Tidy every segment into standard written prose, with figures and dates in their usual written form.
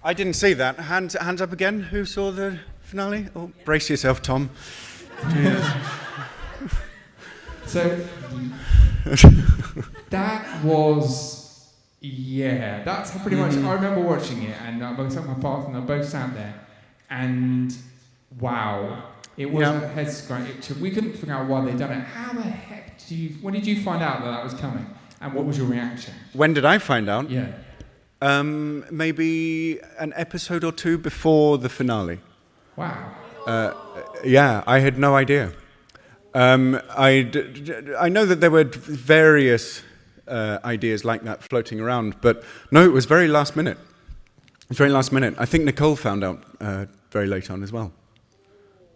I didn't see that. Hands up again. Who saw the finale? Oh, brace yourself, Tom. So that was, that's pretty much, I remember watching it, and both my partner both sat there, and wow, it was a head scratch. We couldn't figure out why they'd done it. How the heck when did you find out that was coming, and what was your reaction? When did I find out? Yeah. Maybe an episode or two before the finale. Wow. I had no idea. I know that there were various ideas like that floating around, but no, it was very last minute. It was very last minute. I think Nicole found out very late on as well.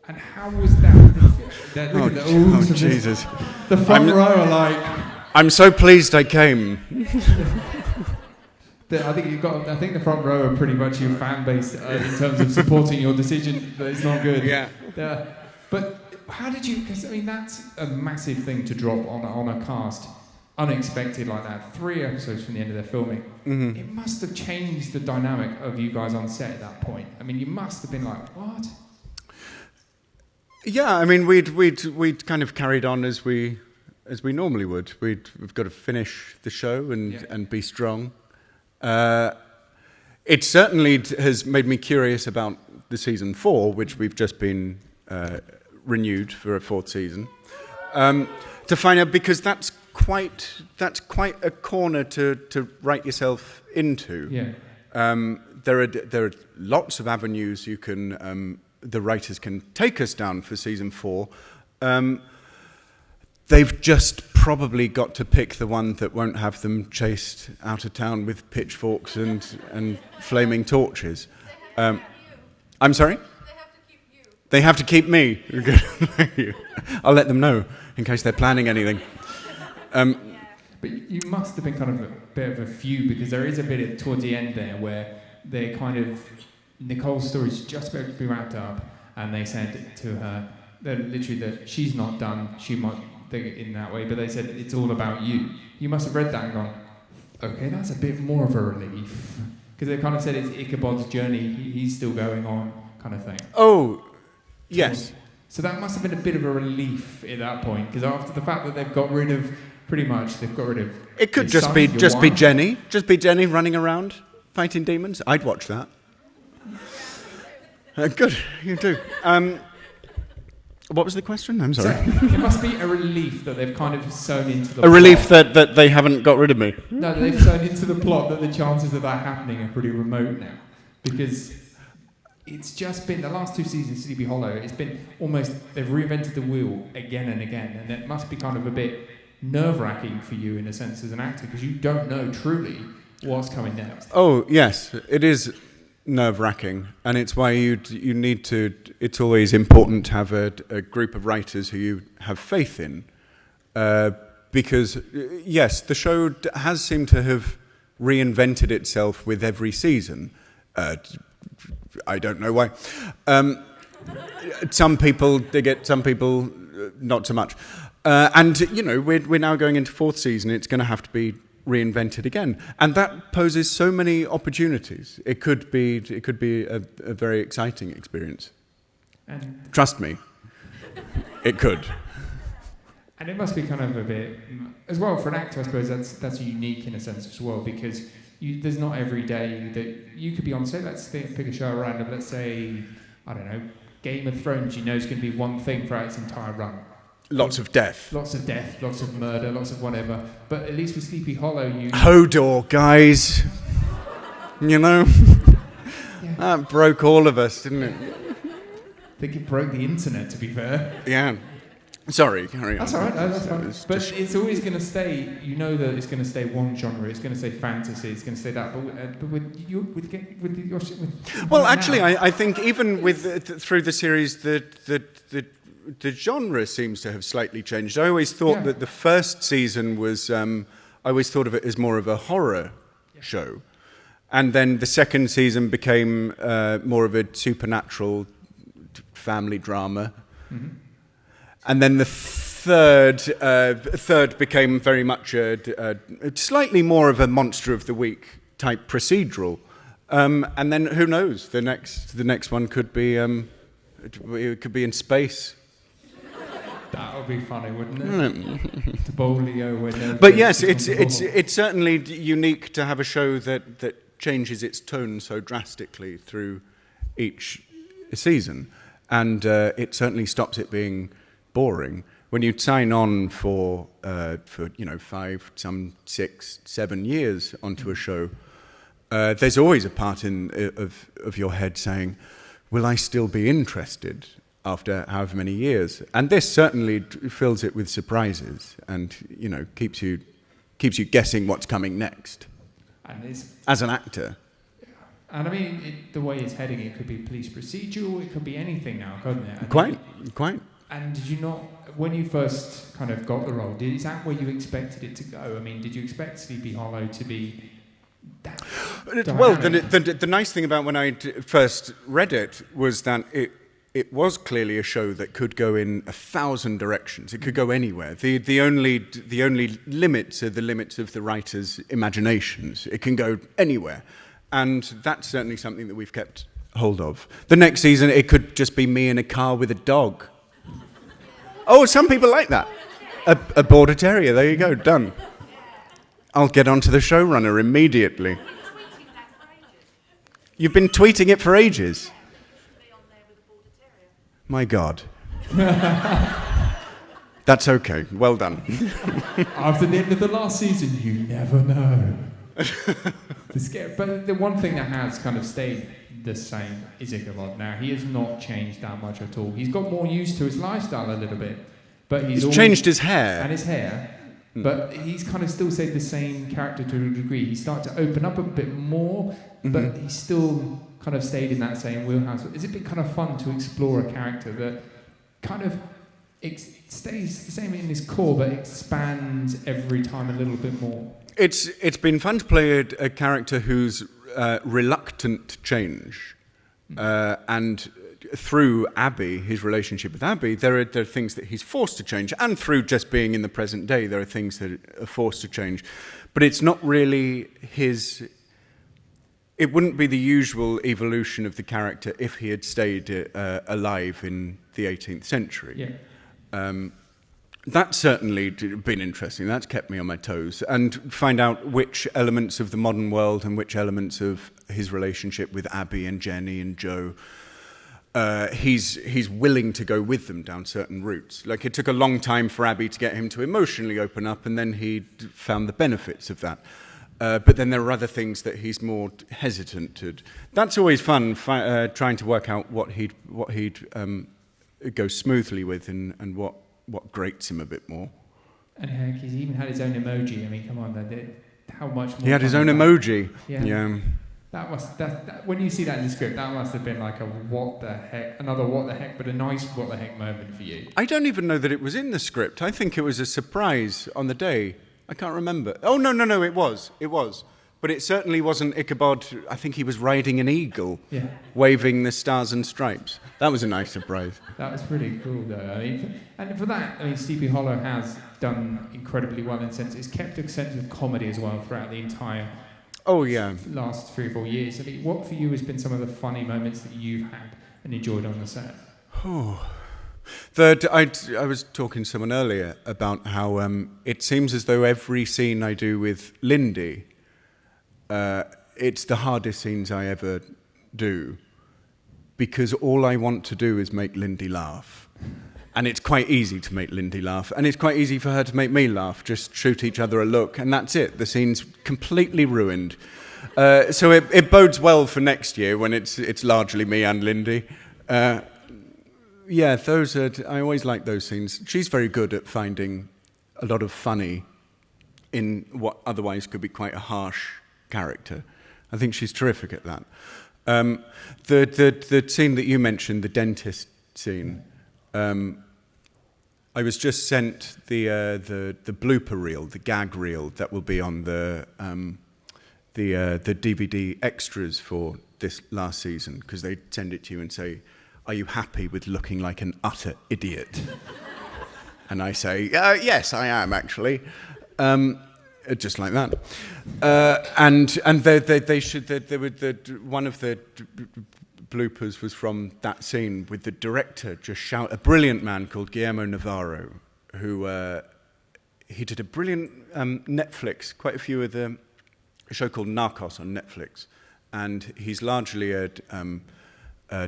And how was that? Jesus. The front row are like... I'm so pleased I came. I think the front row are pretty much your fan base in terms of supporting your decision that it's not good. Yeah. But how did you? Because I mean, that's a massive thing to drop on a cast, unexpected like that. 3 episodes from the end of their filming. Mm-hmm. It must have changed the dynamic of you guys on set at that point. I mean, you must have been like, what? Yeah, I mean, we'd kind of carried on as we normally would. We've got to finish the show and be strong. It certainly has made me curious about the season 4, which we've just been renewed for a 4th season, to find out, because that's quite a corner to write yourself into. Yeah. There are lots of avenues you can the writers can take us down for season 4. They've just probably got to pick the one that won't have them chased out of town with pitchforks and flaming torches. I'm sorry? They have to keep me. Thank you. I'll let them know in case they're planning anything. But you must have been kind of a bit of a few, because there is a bit towards the end there where they kind of... Nicole's story's just about to be wrapped up, and they said to her that she's not done, she might think it in that way, but they said it's all about you. You must have read that and gone, okay, that's a bit more of a relief. Because they kind of said it's Ichabod's journey, he's still going on, kind of thing. Oh, yes. So that must have been a bit of a relief at that point, because after the fact that they've got rid of, It could just be Jenny running around fighting demons. I'd watch that. Good, you do. What was the question? I'm sorry. So, it must be a relief that they've kind of sewn into the plot. A relief that they haven't got rid of me. No, they've sewn into the plot that the chances of that happening are pretty remote now. Because it's just been, the last 2 seasons, Sleepy Hollow, it's been almost, they've reinvented the wheel again and again. And it must be kind of a bit nerve-wracking for you, in a sense, as an actor, because you don't know truly what's coming next. Oh, yes, it is nerve-wracking, and it's why you need to. It's always important to have a group of writers who you have faith in, because yes, the show has seemed to have reinvented itself with every season. I don't know why. Some people dig it, some people not so much. And we're now going into 4th season. It's going to have to be reinvented again, and that poses so many opportunities. It could be a very exciting experience. And trust me, it could. And it must be kind of a bit, as well, for an actor, I suppose that's unique in a sense as well, because there's not every day that you could be on, say, let's pick a show at random, let's say, I don't know, Game of Thrones, is going to be one thing throughout its entire run. Lots of death, lots of murder, lots of whatever. But at least with Sleepy Hollow, Hodor, guys. That broke all of us, didn't it? I think it broke the internet, to be fair. Yeah. Sorry, carry on. That's all right. That's fine. But it's always going to stay. You know that it's going to stay one genre. It's going to stay fantasy. It's going to stay that. But with your well, actually, I think even through the series, the genre seems to have slightly changed. I always thought that the first season was, I always thought of it as more of a horror show. And then the second season became more of a supernatural family drama. Mm-hmm. And then the third became very much a slightly more of a Monster of the Week type procedural. And then who knows? The next one could be it could be in space. That would be funny, wouldn't it? To boldly go where. But yes, it's certainly unique to have a show that changes its tone so drastically through each season, and it certainly stops it being boring. When you sign on for 5, some 6, 7 years onto a show, there's always a part of your head saying, "Will I still be interested after however many years?" And this certainly fills it with surprises, and keeps you guessing what's coming next. And as an actor. And I mean, the way it's heading, it could be police procedural, it could be anything now, couldn't it? Quite. And did you not, when you first kind of got the role, is that where you expected it to go? I mean, did you expect Sleepy Hollow to be that dynamic? Well, the nice thing about when I first read it was that it was clearly a show that could go in 1,000 directions. It could go anywhere. The only limits are the limits of the writer's imaginations. It can go anywhere. And that's certainly something that we've kept hold of. The next season, it could just be me in a car with a dog. Oh, some people like that. A border terrier, there you go, done. I'll get onto the showrunner immediately. You've been tweeting it for ages. My God. That's okay, well done. After the end of the last season, you never know. But the one thing that has kind of stayed the same is Ichabod. Now, he has not changed that much at all. He's got more used to his lifestyle a little bit. But he's changed his hair. And his hair. But he's kind of still stayed the same character to a degree. He started to open up a bit more, but he's still kind of stayed in that same wheelhouse. Has it been kind of fun to explore a character that kind of stays the same in his core, but expands every time a little bit more? It's been fun to play a character who's reluctant to change, and through Abby, his relationship with Abby, there are things that he's forced to change, and through just being in the present day, there are things that are forced to change. But it's not really his. It wouldn't be the usual evolution of the character if he had stayed alive in the 18th century. Yeah. That's certainly been interesting. That's kept me on my toes. And find out which elements of the modern world and which elements of his relationship with Abby and Jenny and Joe, he's willing to go with them down certain routes. Like, it took a long time for Abby to get him to emotionally open up, and then he found the benefits of that. But then there are other things that he's more hesitant to. That's always fun, trying to work out what he'd go smoothly with and what grates him a bit more. And heck, he's even had his own emoji. I mean, come on, how much more? He had his own emoji. Yeah. That when you see that in the script, that must have been like a what the heck, another what the heck, but a nice what the heck moment for you. I don't even know that it was in the script. I think it was a surprise on the day. I can't remember. Oh, no, it was. But it certainly wasn't Ichabod. I think he was riding an eagle, waving the stars and stripes. That was a nice surprise. That was pretty cool, though. I mean, and for that, I mean, Sleepy Hollow has done incredibly well in the sense it's kept a sense of comedy as well throughout the entire last 3 or 4 years. I mean, what for you has been some of the funny moments that you've had and enjoyed on the set? I was talking to someone earlier about how it seems as though every scene I do with Lindy, it's the hardest scenes I ever do, because all I want to do is make Lindy laugh. And it's quite easy to make Lindy laugh, and it's quite easy for her to make me laugh. Just shoot each other a look, and that's it. The scene's completely ruined. So it bodes well for next year when it's largely me and Lindy. Yeah, I always like those scenes. She's very good at finding a lot of funny in what otherwise could be quite a harsh character. I think she's terrific at that. The scene that you mentioned, the dentist scene, I was just sent the blooper reel, the gag reel that will be on the DVD extras for this last season, because they send it to you and say, "Are you happy with looking like an utter idiot?" And I say, "Yes, I am, actually." just like that. And they were one of the bloopers was from that scene with the director just shout, a brilliant man called Guillermo Navarro, who he did a brilliant Netflix, quite a few of a show called Narcos on Netflix, and he's largely a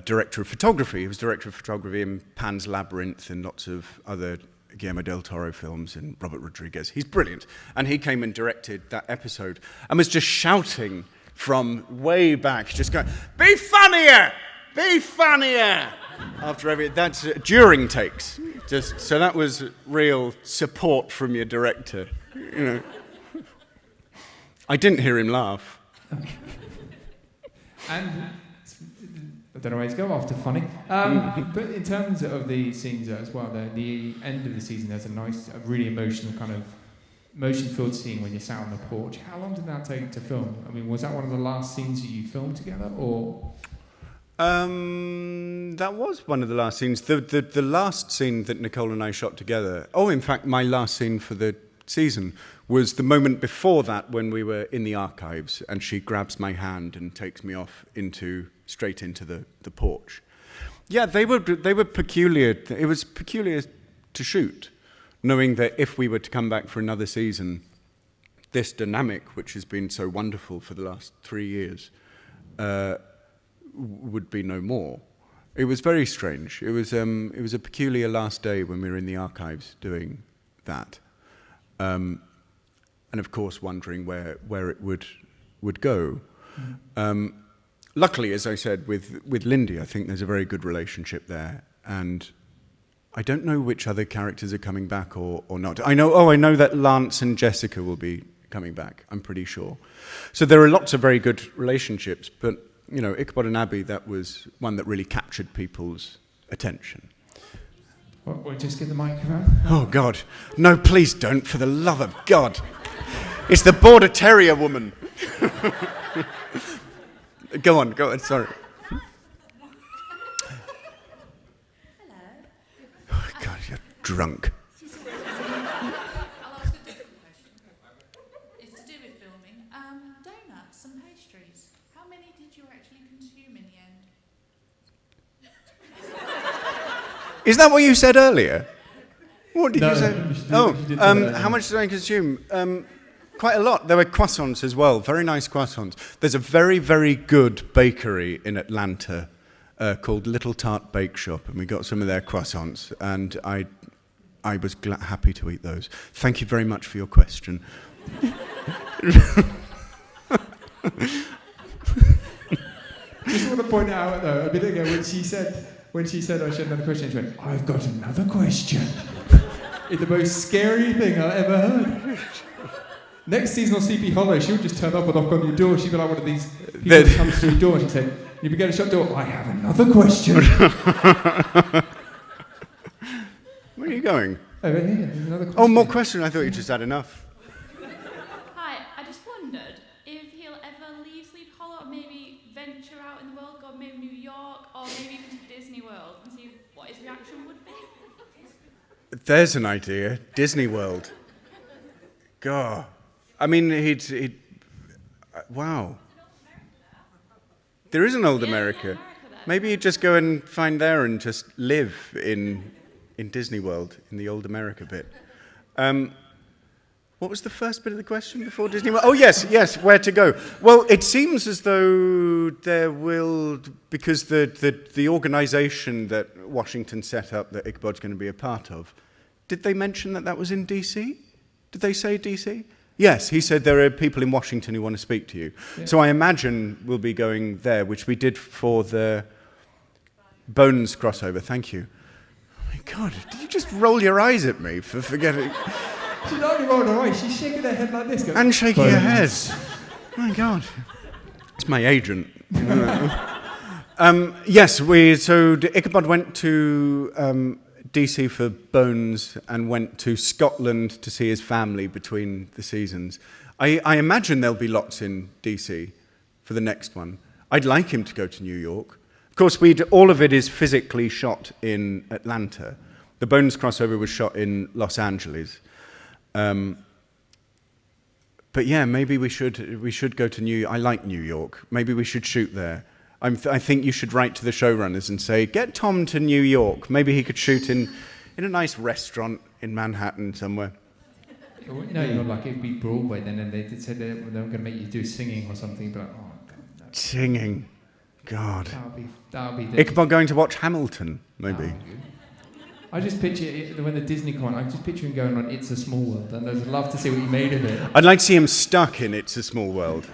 director of photography. He was director of photography in Pan's Labyrinth and lots of other Guillermo del Toro films and Robert Rodriguez. He's brilliant. And he came and directed that episode and was just shouting from way back, just going, "Be funnier! Be funnier!" After every, that's during takes. Just so that was real support from your director. You know, I didn't hear him laugh. And I don't know where to go after funny. But in terms of the scenes as well, the end of the season, there's a really emotion-filled scene when you're sat on the porch. How long did that take to film? I mean, was that one of the last scenes that you filmed together, or? That was one of the last scenes. The last scene that Nicole and I shot together. Oh, in fact, my last scene for the season was the moment before that when we were in the archives, and she grabs my hand and takes me off straight into the porch. Yeah, they were peculiar. It was peculiar to shoot, knowing that if we were to come back for another season, this dynamic, which has been so wonderful for the last 3 years, would be no more. It was very strange. It was a peculiar last day when we were in the archives doing that, and of course wondering where it would go. Luckily, as I said, with Lindy, I think there's a very good relationship there, and I don't know which other characters are coming back or not. I know that Lance and Jessica will be coming back, I'm pretty sure. So there are lots of very good relationships, but you know, Ichabod and Abby, that was one that really captured people's attention. We'll just get the microphone. Oh, God. No, please don't, for the love of God. It's the Border Terrier woman. Go on, sorry. Hello. Oh, God, you're drunk. I'll ask a different question. It's to do with filming. Donuts and pastries. How many did you actually consume in the end? Is that what you said earlier? What did you say? How much did I consume? Quite a lot. There were croissants as well, very nice croissants. There's a very, very good bakery in Atlanta called Little Tart Bake Shop, and we got some of their croissants, and I was happy to eat those. Thank you very much for your question. Just want to point out, though, a bit ago when she said I should have another question, she went, "I've got another question." It's the most scary thing I've ever heard. Next season on CP Hollow, she'll just turn up and knock on your door. She'll be like one of these people that comes to your door and she'll say, "You begin to shut the door. I have another question." Where are you going? Over here, there's another question. Oh, more question. I thought you just had enough. Hi, I just wondered if he'll ever leave Sleep Hollow or maybe venture out in the world, go maybe New York or maybe even to Disney World and see what his reaction would be. There's an idea. Disney World. God. I mean, he'd wow. There is an old America. Maybe he'd just go and find there and just live in Disney World, in the old America bit. What was the first bit of the question before Disney World? Oh, yes, where to go? Well, it seems as though there will, because the organisation that Washington set up that Ichabod's going to be a part of, did they mention that was in D.C.? Did they say D.C.? Yes, he said there are people in Washington who want to speak to you. Yeah. So I imagine we'll be going there, which we did for the Bones crossover. Thank you. Oh my God, did you just roll your eyes at me for forgetting? She's not only rolling her eyes, she's shaking her head like this. Going, and shaking her head. Oh my God. It's my agent. Yes, so Ichabod went to DC for Bones and went to Scotland to see his family between the seasons. I imagine there'll be lots in DC for the next one. I'd like him to go to New York. Of course, all of it is physically shot in Atlanta. The Bones crossover was shot in Los Angeles. But yeah, maybe we should go to New York. I like New York. Maybe we should shoot there. I think you should write to the showrunners and say, get Tom to New York. Maybe he could shoot in a nice restaurant in Manhattan somewhere. No, like it'd be Broadway then, and they said they were going to make you do singing or something, but oh God, no. Singing, God. That'll be. Ichabod going to watch Hamilton, maybe. I just picture when the Disney con. I just picture him going on It's a Small World, and I'd love to see what he made of it. I'd like to see him stuck in It's a Small World.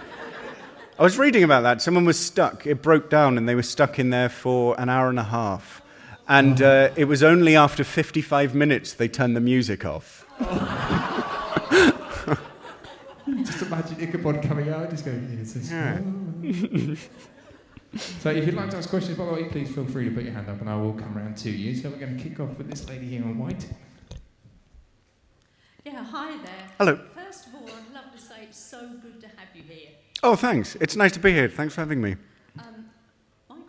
I was reading about that. Someone was stuck. It broke down, and they were stuck in there for an hour and a half. And it was only after 55 minutes they turned the music off. Just imagine Ichabod coming out, just going, it's a small world. So if you'd like to ask questions, by the way, please feel free to put your hand up and I will come around to you. So we're going to kick off with this lady here in white. Yeah, hi there. Hello. First of all, I'd love to say it's so good to have you here. Oh, thanks. It's nice to be here. Thanks for having me. My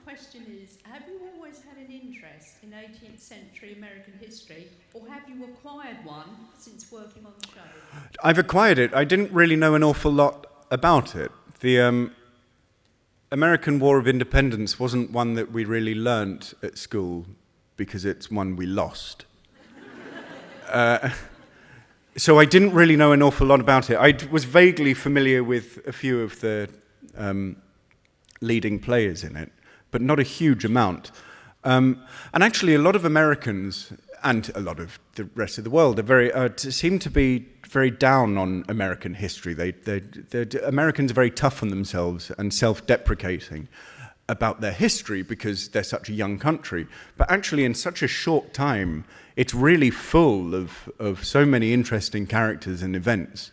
question is, have you always had an interest in 18th century American history, or have you acquired one since working on the show? I've acquired it. I didn't really know an awful lot about it. The American War of Independence wasn't one that we really learnt at school because it's one we lost. So I didn't really know an awful lot about it. I was vaguely familiar with a few of the leading players in it, but not a huge amount. And actually, a lot of Americans and a lot of the rest of the world seem to be very down on American history. Americans are very tough on themselves and self-deprecating about their history because they're such a young country. But actually, in such a short time, it's really full of so many interesting characters and events.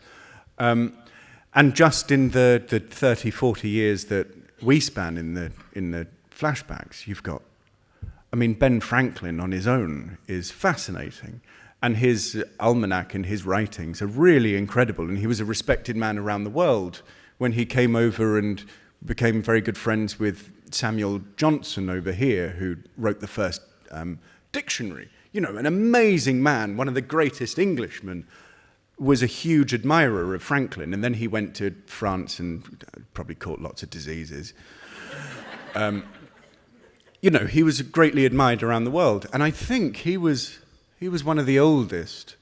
And just in the 30, 40 years that we span in the flashbacks, you've got, Ben Franklin on his own is fascinating. And his almanac and his writings are really incredible. And he was a respected man around the world when he came over and became very good friends with Samuel Johnson over here, who wrote the first dictionary. An amazing man, one of the greatest Englishmen, was a huge admirer of Franklin. And then he went to France and probably caught lots of diseases. He was greatly admired around the world. And I think he was one of the oldest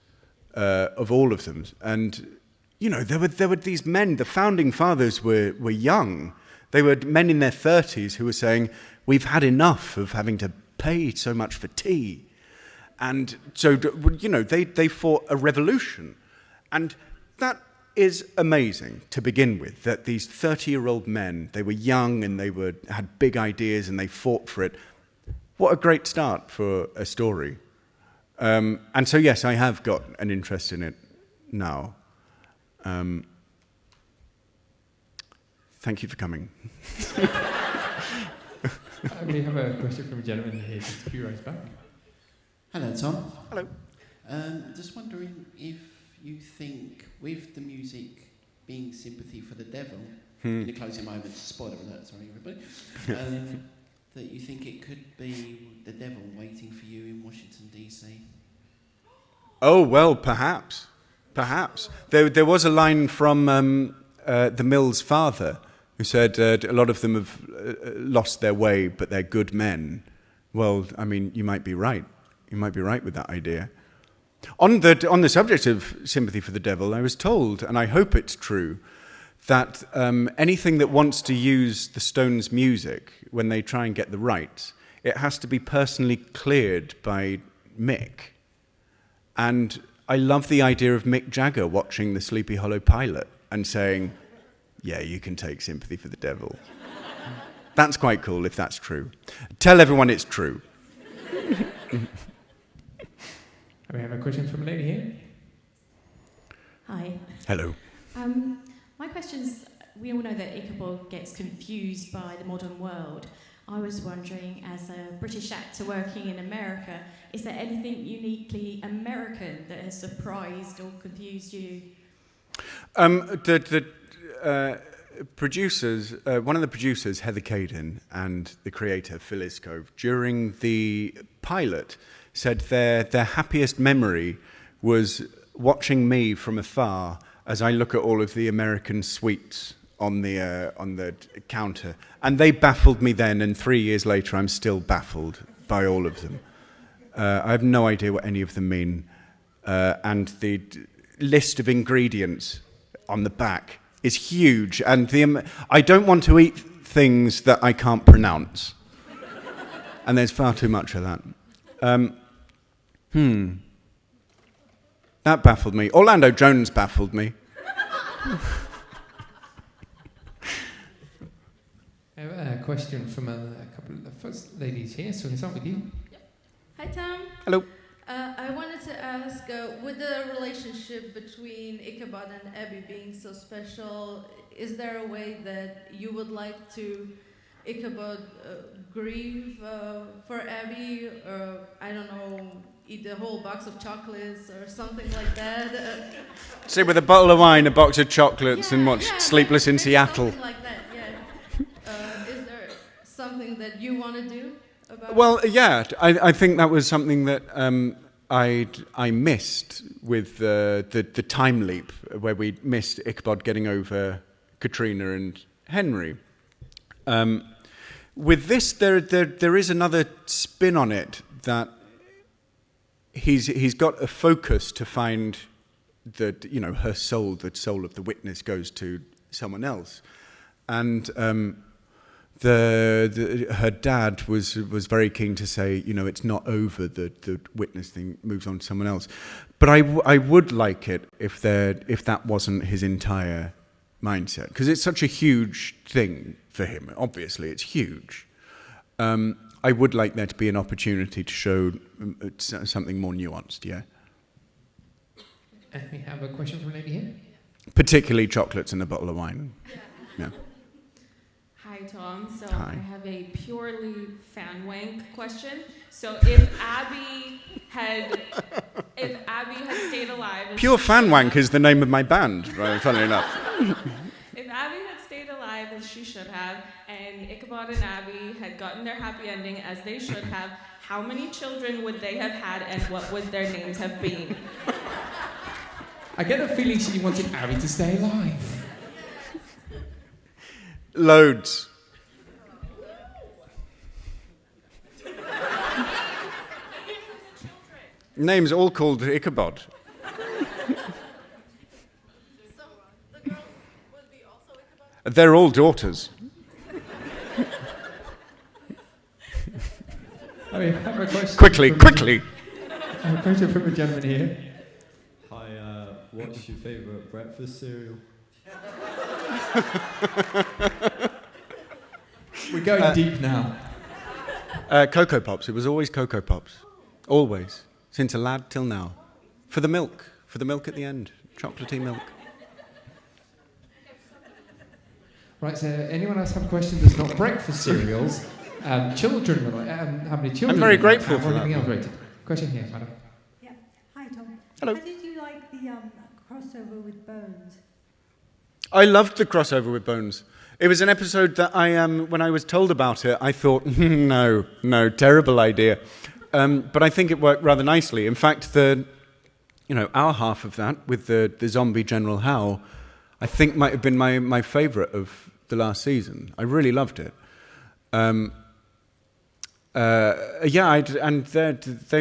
of all of them. And, there were these men, the founding fathers were young. They were men in their 30s who were saying, we've had enough of having to pay so much for tea. And so, they fought a revolution. And that is amazing to begin with, that these 30-year-old men, they were young and they had big ideas and they fought for it. What a great start for a story. And so, yes, I have got an interest in it now. Thank you for coming. We have a question from a gentleman here, just a few rows back. Hello, Tom. Hello. Just wondering if you think, with the music being Sympathy for the Devil, in the closing moments, spoiler alert, sorry everybody, that you think it could be the devil waiting for you in Washington, D.C.? Oh, well, perhaps. There was a line from the Mills' father who said a lot of them have lost their way, but they're good men. Well, you might be right. You might be right with that idea. On the subject of Sympathy for the Devil, I was told, and I hope it's true, that anything that wants to use the Stones' music when they try and get the rights, it has to be personally cleared by Mick. And I love the idea of Mick Jagger watching the Sleepy Hollow pilot and saying, yeah, you can take Sympathy for the Devil. That's quite cool if that's true. Tell everyone it's true. We have a question from a lady here. Hi. Hello. My question's, we all know that Ichabod gets confused by the modern world. I was wondering, as a British actor working in America, is there anything uniquely American that has surprised or confused you? The producers, one of the producers, Heather Caden, and the creator, Phil Iscove, during the pilot, said their happiest memory was watching me from afar as I look at all of the American sweets on the counter, and they baffled me then, and 3 years later I'm still baffled by all of them. I have no idea what any of them mean, and the list of ingredients on the back is huge, and I don't want to eat things that I can't pronounce, and there's far too much of that. That baffled me. Orlando Jones baffled me. I have a question from a couple of the first ladies here, so we can start with you. Hi, Tom. Hello. I wanted to ask, with the relationship between Ichabod and Abby being so special, is there a way that you would like to Ichabod grieve for Abby, or I don't know, eat a whole box of chocolates or something like that? Sit with a bottle of wine, a box of chocolates, and watch Sleepless in Seattle. Something like that, yeah. Is there something that you want to do about Well, yeah, I think that was something that I missed with the time leap, where we missed Ichabod getting over Katrina and Henry. With this, there is another spin on it, that he's got a focus to find that, you know, her soul, the soul of the witness, goes to someone else, and her dad was very keen to say, you know, it's not over, the witness thing moves on to someone else. But I would like it if that wasn't his entire mindset, because it's such a huge thing for him. Obviously, it's huge. I would like there to be an opportunity to show something more nuanced, yeah. And we have a question from a lady here. Particularly chocolates and a bottle of wine. Yeah. Hi, Tom. So Hi. I have a purely fan wank question. So if Abby had stayed alive, Pure Fan Wank is the name of my band, right, funnily enough. if Abby had stayed alive as she should have, and Ichabod and Abby had gotten their happy ending as they should have, how many children would they have had, and what would their names have been? I get a feeling she wanted Abby to stay alive. Loads. Names all called Ichabod. They're all daughters. I mean, I have a question. Quickly. I have a question from a gentleman here. Hi, what's your favourite breakfast cereal? We're going deep now. Cocoa Pops. It was always Cocoa Pops. Always. Since a lad till now. For the milk at the end. Chocolatey milk. Right, so anyone else have a question that's not breakfast cereals? Children, how many children? I'm very grateful for anything that. else rated? Question here, madam. Yeah. Hi, Tom. Hello. How did you like the crossover with Bones? I loved the crossover with Bones. It was an episode that when I was told about it, I thought, no, terrible idea. But I think it worked rather nicely. In fact, our half of that with the zombie General Howe, I think might have been my favourite of the last season. I really loved it. They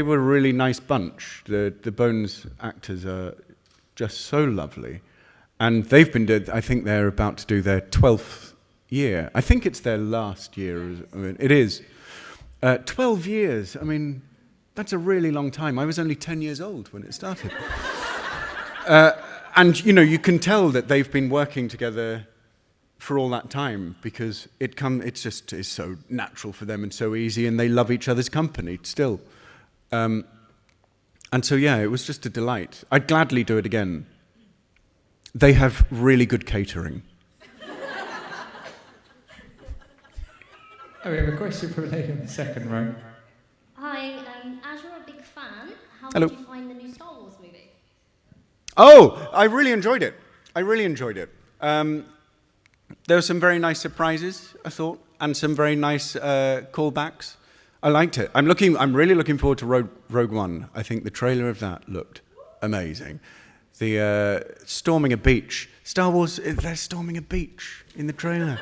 were a really nice bunch. The Bones actors are just so lovely. And they've been, I think they're about to do their 12th year. I think it's their last year. It is. 12 years. I mean, that's a really long time. I was only 10 years old when it started. And, you can tell that they've been working together for all that time, because it's so natural for them and so easy, and they love each other's company still. And so, yeah, it was just a delight. I'd gladly do it again. They have really good catering. We have a question from a lady in the second row. Hi, as you're a big fan, how Hello. did you find the new Star Wars movie? Oh, I really enjoyed it. There were some very nice surprises, I thought, and some very nice callbacks. I liked it. I'm really looking forward to Rogue One. I think the trailer of that looked amazing. storming a beach. Star Wars, they're storming a beach in the trailer.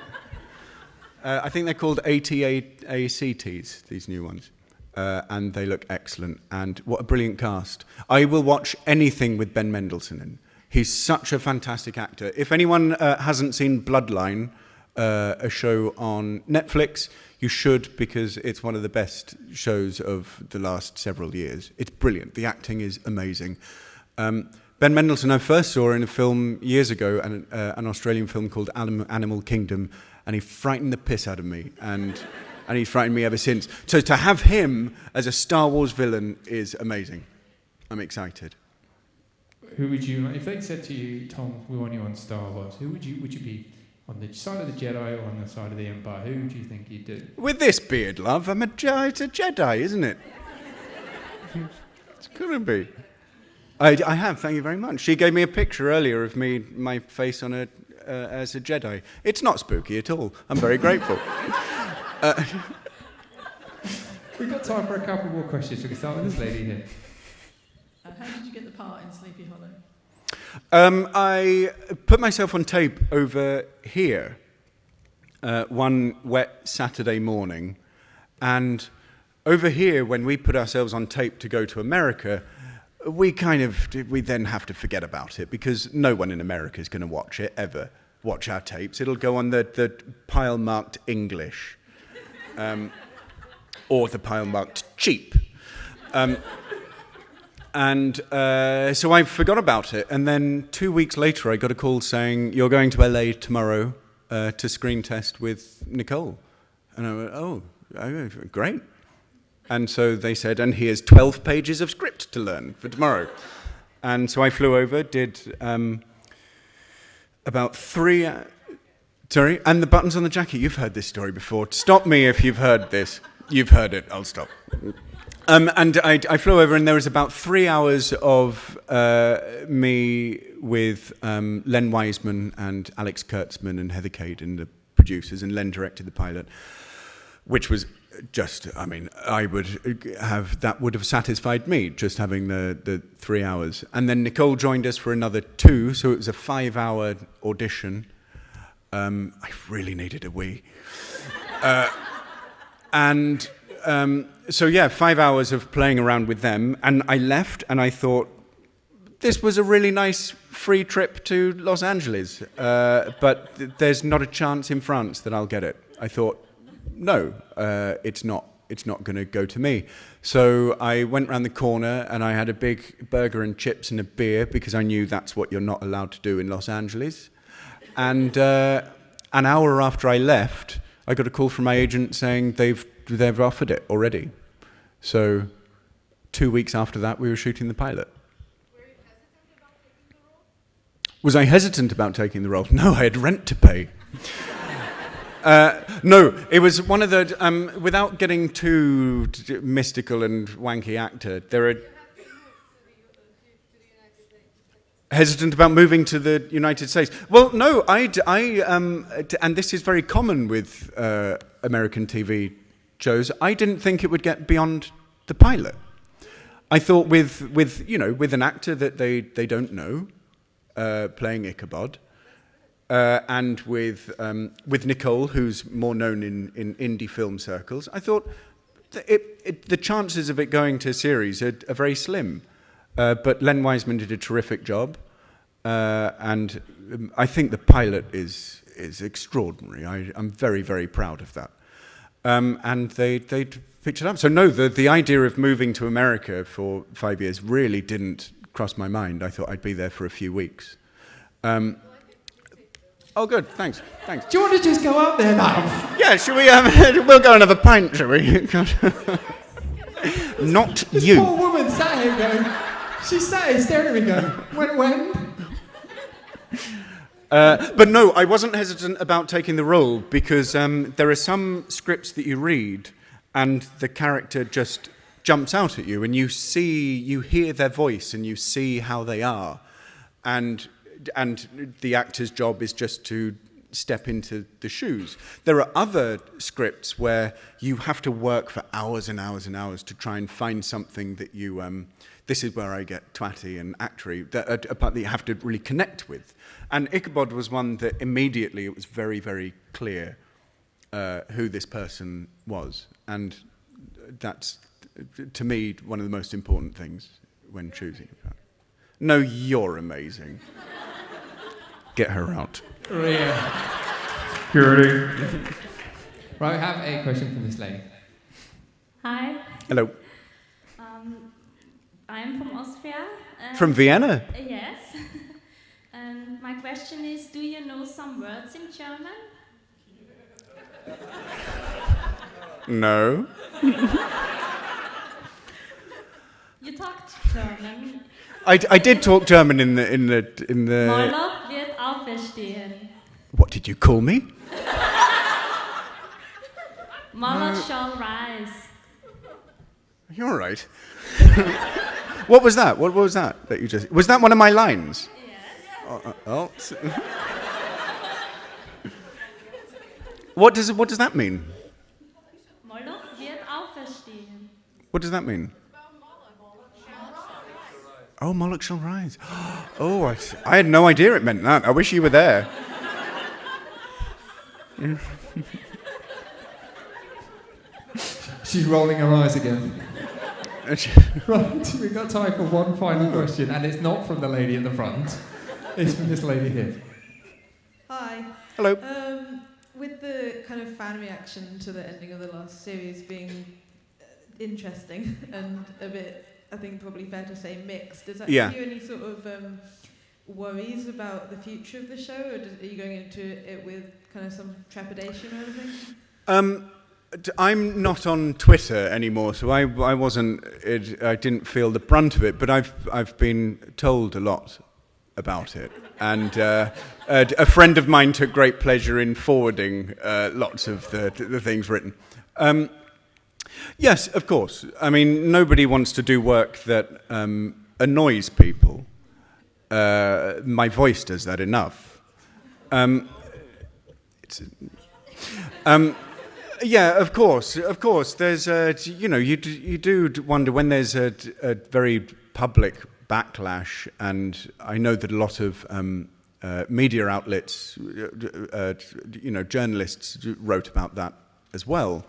I think they're called AT-ACTs, these new ones. And they look excellent. And what a brilliant cast. I will watch anything with Ben Mendelsohn in. He's such a fantastic actor. If anyone hasn't seen Bloodline, a show on Netflix, you should, because it's one of the best shows of the last several years. It's brilliant. The acting is amazing. Ben Mendelsohn I first saw in a film years ago, an Australian film called Animal Kingdom, and he frightened the piss out of me, and he's frightened me ever since. So to have him as a Star Wars villain is amazing. I'm excited. Who would you, if they said to you, Tom, we want you on Star Wars, who would you be on the side of the Jedi or on the side of the Empire? Who do you think you'd do? With this beard, love, it's a Jedi, isn't it? It's gonna be. I have, thank you very much. She gave me a picture earlier of my face on as a Jedi. It's not spooky at all. I'm very grateful. We've got time for a couple more questions. We can start with this lady here. How did you get the part in Sleepy Hollow? I put myself on tape over here one wet Saturday morning, and over here, when we put ourselves on tape to go to America, we then have to forget about it, because no one in America is going to watch it, ever watch our tapes. It'll go on the pile marked English, or the pile marked cheap. And so I forgot about it, and then 2 weeks later I got a call saying, you're going to LA tomorrow to screen test with Nicole. And I went, oh, great. And so they said, and here's 12 pages of script to learn for tomorrow. And so I flew over, did about 3... sorry, and the buttons on the jacket. You've heard this story before. Stop me if you've heard this. You've heard it. I'll stop. And I flew over, and there was about 3 hours of me with Len Wiseman and Alex Kurtzman and Heather Cade and the producers, and Len directed the pilot, which was just, that would have satisfied me, just having the 3 hours. And then Nicole joined us for another 2, so it was a 5-hour audition. I really needed a wee. So yeah, 5 hours of playing around with them, and I left, and I thought, this was a really nice free trip to Los Angeles, but there's not a chance in France that I'll get it. I thought, no, it's not going to go to me. So I went round the corner, and I had a big burger and chips and a beer, because I knew that's what you're not allowed to do in Los Angeles. And an hour after I left, I got a call from my agent saying they've offered it already. So 2 weeks after that, we were shooting the pilot. Were you hesitant about taking the role? Was I hesitant about taking the role? No, I had rent to pay. No, it was one of the, without getting too mystical and wanky actor, there are... Hesitant about moving to the United States. Well, no, and this is very common with American TV shows. I didn't think it would get beyond the pilot. I thought with an actor that they don't know playing Ichabod, and with Nicole, who's more known in indie film circles, I thought the chances of it going to series are very slim. But Len Wiseman did a terrific job, and I think the pilot is extraordinary. I'm very, very proud of that. And they picked it up. So no, the idea of moving to America for 5 years really didn't cross my mind. I thought I'd be there for a few weeks. Oh, good. Thanks. Do you want to just go up there now? Yeah, shall we? We'll go and have a pint, shall we? Not this you. Poor woman sat here going. She sat here staring at me going, when? But no, I wasn't hesitant about taking the role, because there are some scripts that you read and the character just jumps out at you, and you hear their voice and you see how they are. And the actor's job is just to step into the shoes. There are other scripts where you have to work for hours and hours and hours to try and find something that you, this is where I get twatty and actory, a part that you have to really connect with. And Ichabod was one that immediately it was very, very clear who this person was. And that's, to me, one of the most important things when choosing a partner. No, you're amazing. Get her out. Security. Right, I have a question from this lady. Hi. Hello. I'm from Austria. From Vienna? Yes. And my question is, do you know some words in German? No. You talked German. I did talk German in the. Moloch wird auferstehen. What did you call me? Moloch shall rise. You're all right. What was that? What was that you just? Was that one of my lines? Yes. What does that mean? Moloch wird auferstehen. What does that mean? Oh, Moloch shall rise. Oh, I had no idea it meant that. I wish you were there. She's rolling her eyes again. Right, we've got time for one final question, and it's not from the lady at the front. It's from this lady here. Hi. Hello. With the kind of fan reaction to the ending of the last series being interesting and a bit, I think probably fair to say, mixed, does that give you any sort of worries about the future of the show, or are you going into it with kind of some trepidation or anything? I'm not on Twitter anymore, so I didn't feel the brunt of it, but I've been told a lot about it, and a friend of mine took great pleasure in forwarding lots of the things written. Yes, of course. I mean, nobody wants to do work that annoys people. My voice does that enough. Yeah, of course. There's, you do wonder when there's a very public backlash, and I know that a lot of media outlets, journalists wrote about that as well.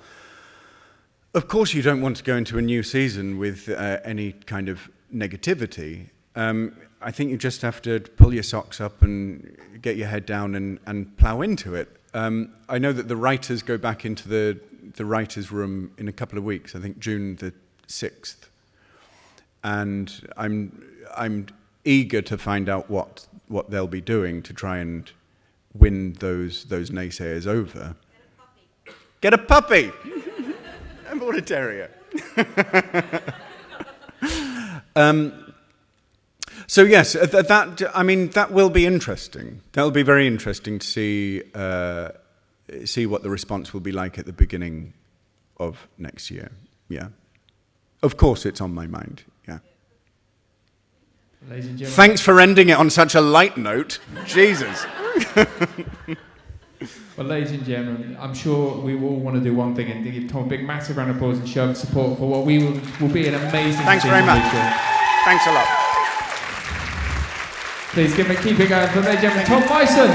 Of course, you don't want to go into a new season with any kind of negativity. I think you just have to pull your socks up and get your head down and plough into it. I know that the writers go back into the writers' room in a couple of weeks. I think June the 6th, and I'm eager to find out what they'll be doing to try and win those naysayers over. Get a puppy. I'm a terrier. So yes, that will be interesting. That'll be very interesting to see what the response will be like at the beginning of next year. Yeah, of course it's on my mind. Yeah. Ladies and gentlemen. Thanks for ending it on such a light note. Jesus. Well, ladies and gentlemen, I'm sure we all want to do one thing and give Tom a big, massive round of applause and show of support for what will be an amazing Thanks very much. Thanks a lot. Please keep it going for ladies and gentlemen, Tom Mison.